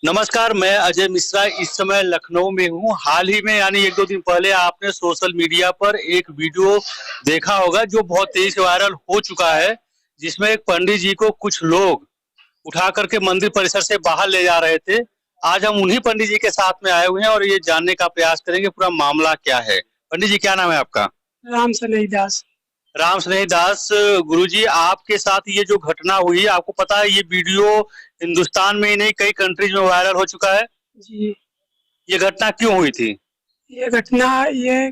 नमस्कार, मैं अजय मिश्रा इस समय लखनऊ में हूँ। हाल ही में यानी 1-2 दिन पहले आपने सोशल मीडिया पर एक वीडियो देखा होगा जो बहुत तेजी से वायरल हो चुका है, जिसमें एक पंडित जी को कुछ लोग उठा करके मंदिर परिसर से बाहर ले जा रहे थे। आज हम उन्हीं पंडित जी के साथ में आए हुए हैं और ये जानने का प्रयास करेंगे पूरा मामला क्या है। पंडित जी, क्या नाम है आपका? राम सनेही दास। राम स्नेही दास। गुरुजी, आपके साथ ये जो घटना हुई, आपको पता है ये वीडियो हिंदुस्तान में ही नहीं कई कंट्रीज में वायरल हो चुका है। जी, ये घटना क्यों हुई थी? ये घटना ये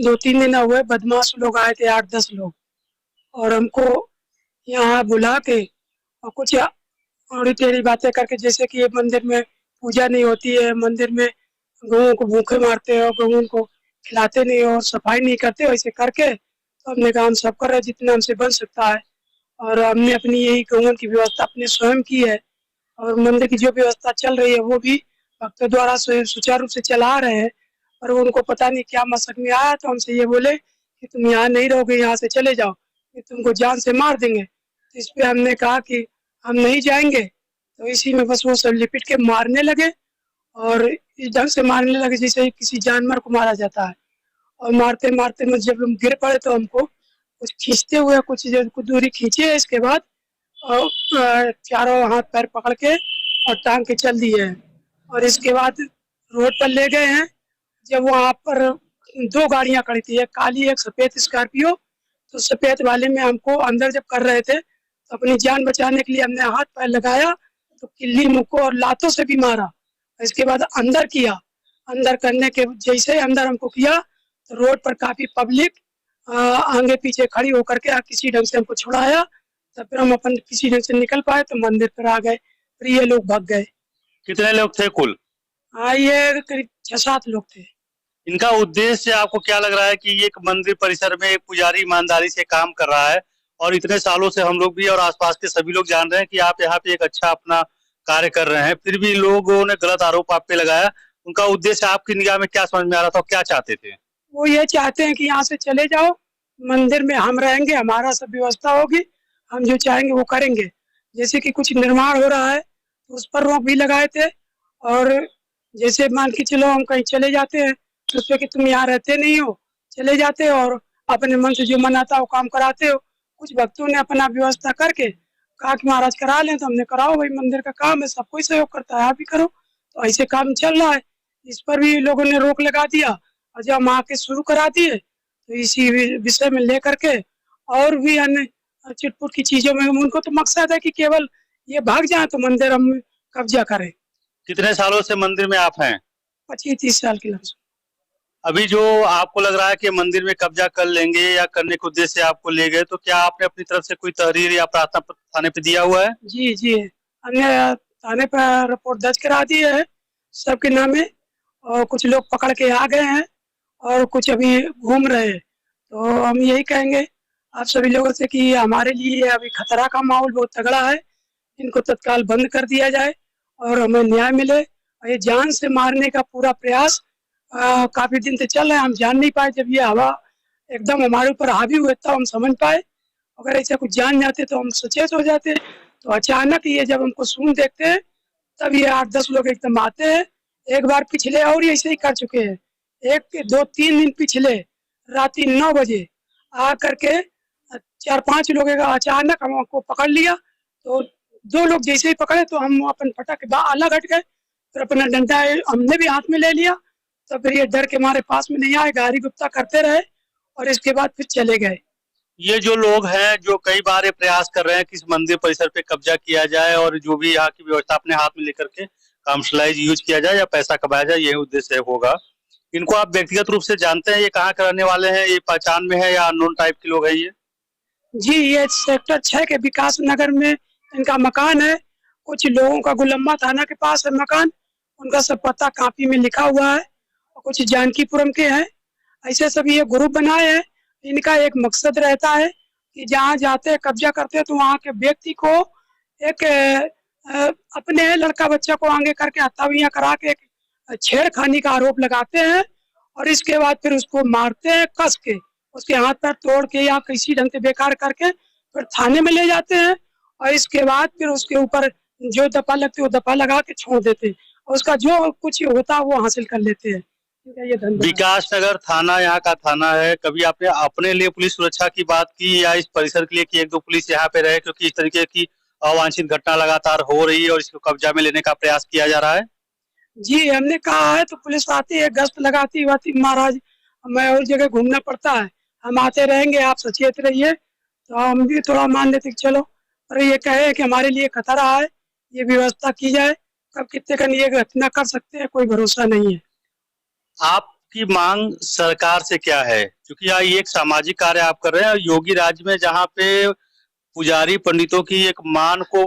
2-3 दिन हुए, बदमाश लोग आए थे 8-10 लोग और हमको यहाँ बुला के और कुछ औड़ी टेढ़ी बातें करके, जैसे कि ये मंदिर में पूजा नहीं होती है, मंदिर में गऊओं को भूखे मारते हो, गऊओं को खिलाते नहीं हो और सफाई नहीं करते, वैसे करके तो हमने कहा हम सब कर रहे हैं जितना हमसे बन सकता है। और हमने अपनी यही गऊओं की व्यवस्था अपने स्वयं की है और मंदिर की जो व्यवस्था चल रही है वो भी भक्तों द्वारा सुचारू रूप से चला रहे हैं। और उनको पता नहीं क्या मशक में आया तो हमसे ये बोले कि तुम यहाँ नहीं रहोगे, यहाँ से चले जाओ, कि तुमको जान से मार देंगे। तो इस पे हमने कहा कि हम नहीं जाएंगे। तो इसी में बस वो सब लिपट के मारने लगे और इस ढंग से मारने लगे जैसे किसी जानवर को मारा जाता है। और मारते मारते में जब हम गिर पड़े तो हमको कुछ खींचते हुए कुछ दूरी खींचे, इसके बाद और चारों हाथ पैर पकड़ के और टांग के चल दिए हैं। और इसके बाद रोड पर ले गए हैं। जब वहाँ पर 2 गाड़ियाँ खड़ी थी, एक काली एक सफ़ेद स्कॉर्पियो। तो सफ़ेद वाले में हमको अंदर जब कर रहे थे तो अपनी जान बचाने के लिए हमने हाथ पैर लगाया तो किल्ली मुक्को और लातों से भी मारा। इसके बाद अंदर किया। अंदर करने के जैसे अंदर हमको किया तो रोड पर काफ़ी पब्लिक आगे पीछे खड़ी होकर के किसी ढंग से हमको छुड़ाया। तब फिर हम अपन किसी ढंग से निकल पाए तो मंदिर पर आ गए। फिर ये लोग भाग गए। कितने लोग थे कुल? हाँ, ये करीब 6-7 लोग थे। इनका उद्देश्य आपको क्या लग रहा है कि ये एक मंदिर परिसर में एक पुजारी ईमानदारी से काम कर रहा है और इतने सालों से हम लोग भी और आसपास के सभी लोग जान रहे हैं कि आप यहाँ पे एक अच्छा अपना कार्य कर रहे हैं, फिर भी लोगों ने गलत आरोप आप पे लगाया। उनका उद्देश्य आपकी निगाह में क्या समझ में आ रहा था, क्या चाहते थे? वो ये चाहते हैं कि यहाँ से चले जाओ, मंदिर में हम रहेंगे, हमारा सब व्यवस्था होगी, हम जो चाहेंगे वो करेंगे। जैसे कि कुछ निर्माण हो रहा है तो उस पर रोक भी लगाए थे। और जैसे मान के चलो हम कहीं चले जाते हैं तो उस पर कि तुम यहाँ रहते नहीं हो, चले जाते हो और अपने मन से जो मन आता है वो काम कराते हो। कुछ भक्तों ने अपना व्यवस्था करके कहा कि महाराज करा लें, तो हमने कराओ, भाई मंदिर का काम है, सब कोई सहयोग करता है, आप भी करो। तो ऐसे काम चल रहा है। इस पर भी लोगों ने रोक लगा दिया और जब हम आके शुरू करा दिए तो इसी विषय में लेकर के और भी अन्य चिटपुट की चीजों में उनको तो मकसद है कि केवल ये भाग जाए तो मंदिर हम कब्जा करें। कितने सालों से मंदिर में आप हैं? 25-30 साल के लमसम। अभी जो आपको लग रहा है कि मंदिर में कब्जा कर लेंगे या करने के उद्देश्य से आपको ले गए, तो क्या आपने अपनी तरफ से कोई तहरीर या प्रार्थना पत्र थाने पे दिया हुआ है? जी जी, हमने थाने पर रिपोर्ट दर्ज करा दी है सबके नामे। और कुछ लोग पकड़ के आ गए हैं और कुछ अभी घूम रहे हैं। तो हम यही कहेंगे आप सभी लोगों से कि हमारे लिए अभी खतरा का माहौल बहुत तगड़ा है, इनको तत्काल बंद कर दिया जाए और हमें न्याय मिले। और ये जान से मारने का पूरा प्रयास काफी दिन से चल रहा है, हम जान नहीं पाए। जब ये हवा एकदम हमारे ऊपर हावी हुए तब हम समझ पाए। अगर ऐसा कुछ जान जाते तो हम सचेत हो जाते। तो अचानक ये जब हमको सून देखते हैं तब ये 8-10 लोग एकदम आते हैं। एक बार पिछले और ऐसे ही कर चुके हैं। 1-2-3 दिन पिछले रात्रि 9 बजे आ करके 4-5 लोग अचानक हमको पकड़ लिया। तो 2 लोग जैसे ही पकड़े तो हम अपन फटक अलग हट गए। फिर अपना डंडा हमने भी हाथ में ले लिया। तो फिर ये डर के हमारे पास में नहीं आए, गारी गुप्ता करते रहे और इसके बाद फिर चले गए। ये जो लोग हैं जो कई बार ये प्रयास कर रहे हैं कि इस मंदिर परिसर पे कब्जा किया जाए और जो भी यहाँ की व्यवस्था अपने हाथ में लेकर के कमर्शलाइज यूज किया जाए या पैसा कमाया जाए, ये उद्देश्य होगा। इनको आप व्यक्तिगत रूप से जानते हैं? ये कहाँ के रहने वाले हैं? ये पहचान में है या अननोन टाइप के लोग हैं ये? जी, ये सेक्टर 6 के विकास नगर में इनका मकान है। कुछ लोगों का गुलम्बा थाना के पास है मकान, उनका सब पता कापी में लिखा हुआ है। और कुछ जानकीपुरम के हैं। ऐसे सभी ये ग्रुप बनाए हैं। इनका एक मकसद रहता है कि जहाँ जाते हैं कब्जा करते हैं तो वहाँ के व्यक्ति को एक अपने लड़का बच्चा को आगे करके हत्या करा के छेड़खानी का आरोप लगाते हैं और इसके बाद फिर उसको मारते हैं कस के, उसके हाथ पैर तोड़ के या किसी ढंग से बेकार करके फिर थाने में ले जाते हैं। और इसके बाद फिर उसके ऊपर जो दफा लगती है वो दफा लगा के छोड़ देते हैं और उसका जो कुछ होता है वो हासिल कर लेते हैं। इनका ये धंधा है। विकास नगर थाना यहाँ का थाना है। कभी आपने अपने लिए पुलिस सुरक्षा की बात की या इस परिसर के लिए कि एक दो पुलिस यहाँ पे रहे, क्योंकि इस तरीके की अवांछित घटना लगातार हो रही है और इसको कब्जा में लेने का प्रयास किया जा रहा है? जी, हमने कहा है तो पुलिस आती है, गश्त लगाती है। महाराज हमें और जगह घूमना पड़ता है, हम आते रहेंगे, आप सचेत रहिए, तो हम भी थोड़ा मान लेते कि चलो। पर ये कहे कि हमारे लिए खतरा है, ये व्यवस्था की जाए, कब कितने का ये घटना कर सकते हैं कोई भरोसा नहीं है। आपकी मांग सरकार से क्या है? क्योंकि ये एक सामाजिक कार्य आप कर रहे हैं योगी राज्य में, जहाँ पे पुजारी पंडितों की एक मान को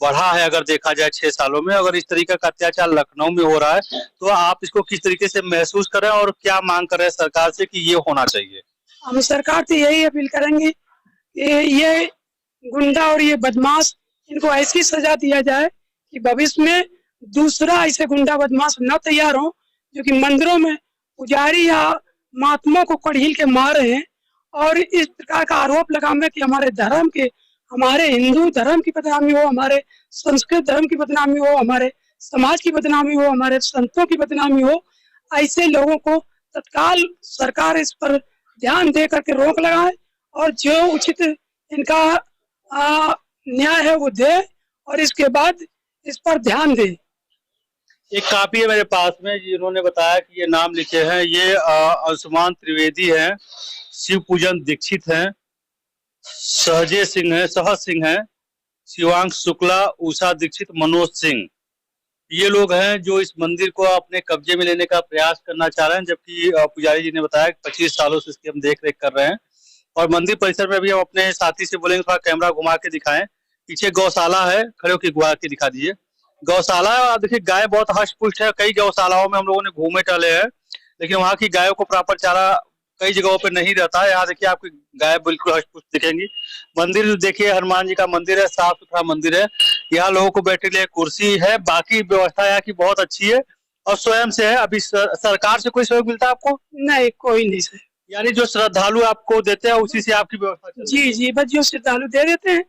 बढ़ा है। अगर देखा जाए 6 सालों में, अगर इस तरीके का अत्याचार लखनऊ में हो रहा है तो आप इसको किस तरीके से महसूस कर रहे हैं और क्या मांग कर रहे हैं सरकार से कि ये होना चाहिए? हम सरकार से यही अपील करेंगे कि ये गुंडा और ये बदमाश, इनको ऐसी सजा दिया जाए कि भविष्य में दूसरा ऐसे गुंडा बदमाश न तैयार हो, जो कि मंदिरों में पुजारी या महात्मा को कड़ील के मार रहे हैं और इस प्रकार का आरोप लगाने कि हमारे धर्म के, हमारे हिंदू धर्म की बदनामी हो, हमारे संस्कृत धर्म की बदनामी हो, हमारे समाज की बदनामी हो, हमारे संतों की बदनामी हो। ऐसे लोगों को तत्काल सरकार इस पर ध्यान दे करके रोक लगाए और जो उचित इनका न्याय है वो दे और इसके बाद इस पर ध्यान दे। एक कापी है मेरे पास में, जिन्होंने बताया कि ये नाम लिखे हैं, ये अंशुमान त्रिवेदी हैं, शिव पूजन दीक्षित हैं, सहजे सिंह है, सहज सिंह है, शिवांग शुक्ला, उषा दीक्षित, मनोज सिंह। ये लोग हैं जो इस मंदिर को अपने कब्जे में लेने का प्रयास करना चाह रहे हैं, जबकि पुजारी जी ने बताया कि 25 सालों से इसकी हम देख रेख कर रहे हैं। और मंदिर परिसर में भी हम अपने साथी से बोलेंगे थोड़ा कैमरा घुमा के दिखाएं। पीछे गौशाला है, खड़े होकर घुमा के दिखा दीजिए। गौशाला देखिए, गाय बहुत हष्ट पुष्ट है। कई गौशालाओं में हम लोगों ने घूमे टहले हैं, लेकिन वहाँ की गायों को प्रॉपर चारा कई जगहों पे नहीं रहता है। यहाँ देखिए आपकी गाय बिल्कुल हष्ट पुष्ट दिखेंगी। मंदिर देखिए, हनुमान जी का मंदिर है, साफ सुथरा मंदिर है। यहाँ लोगों को बैठने के लिए कुर्सी है, बाकी व्यवस्था यहाँ की बहुत अच्छी है और स्वयं से है। अभी सरकार से कोई सहयोग मिलता है आपको? नहीं, कोई नहीं सर। यानी जो श्रद्धालु आपको देते हैं उसी से आपकी व्यवस्था चलती है? जी, बस जो श्रद्धालु दे देते हैं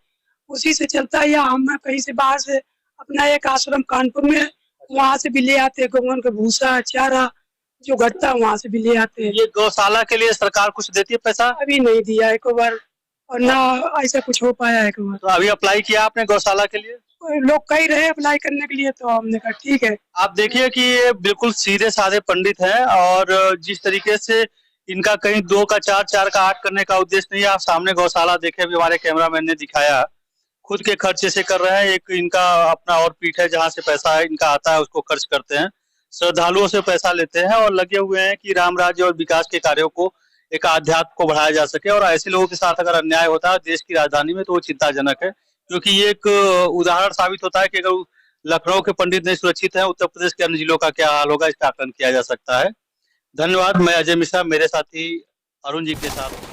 उसी से चलता है। या हम कहीं से बाहर से अपना एक आश्रम कानपुर में है, वहाँ से भी ले आते हैं गौवन का भूसा चारा जो घटता है, वहाँ से भी ले आते हैं। ये गौशाला के लिए सरकार कुछ देती है पैसा? अभी नहीं दिया एक बार और ना ऐसा कुछ हो पाया है एक बार। तो अभी अप्लाई किया आपने गौशाला के लिए? लोग कही रहे अप्लाई करने के लिए, तो हमने कहा ठीक है। आप देखिए कि ये बिल्कुल सीधे साधे पंडित हैं और जिस तरीके से इनका कहीं 2 का 4, 4 का 8 करने का उद्देश्य नहीं है। आप सामने गौशाला देखे, अभी हमारे कैमरामैन ने दिखाया, खुद के खर्चे से कर रहे हैं। एक इनका अपना और पीठ है जहाँ से पैसा इनका आता है, उसको खर्च करते हैं, श्रद्धालुओं से पैसा लेते हैं और लगे हुए हैं कि राम राज्य और विकास के कार्यों को, एक आध्यात्म को बढ़ाया जा सके। और ऐसे लोगों के साथ अगर अन्याय होता है देश की राजधानी में तो वो चिंताजनक है, क्योंकि ये एक उदाहरण साबित होता है कि अगर लखनऊ के पंडित नहीं सुरक्षित है, उत्तर प्रदेश के अन्य जिलों का क्या हाल होगा, इसका आकलन किया जा सकता है। धन्यवाद। मैं अजय मिश्रा, मेरे साथी अरुण जी के साथ।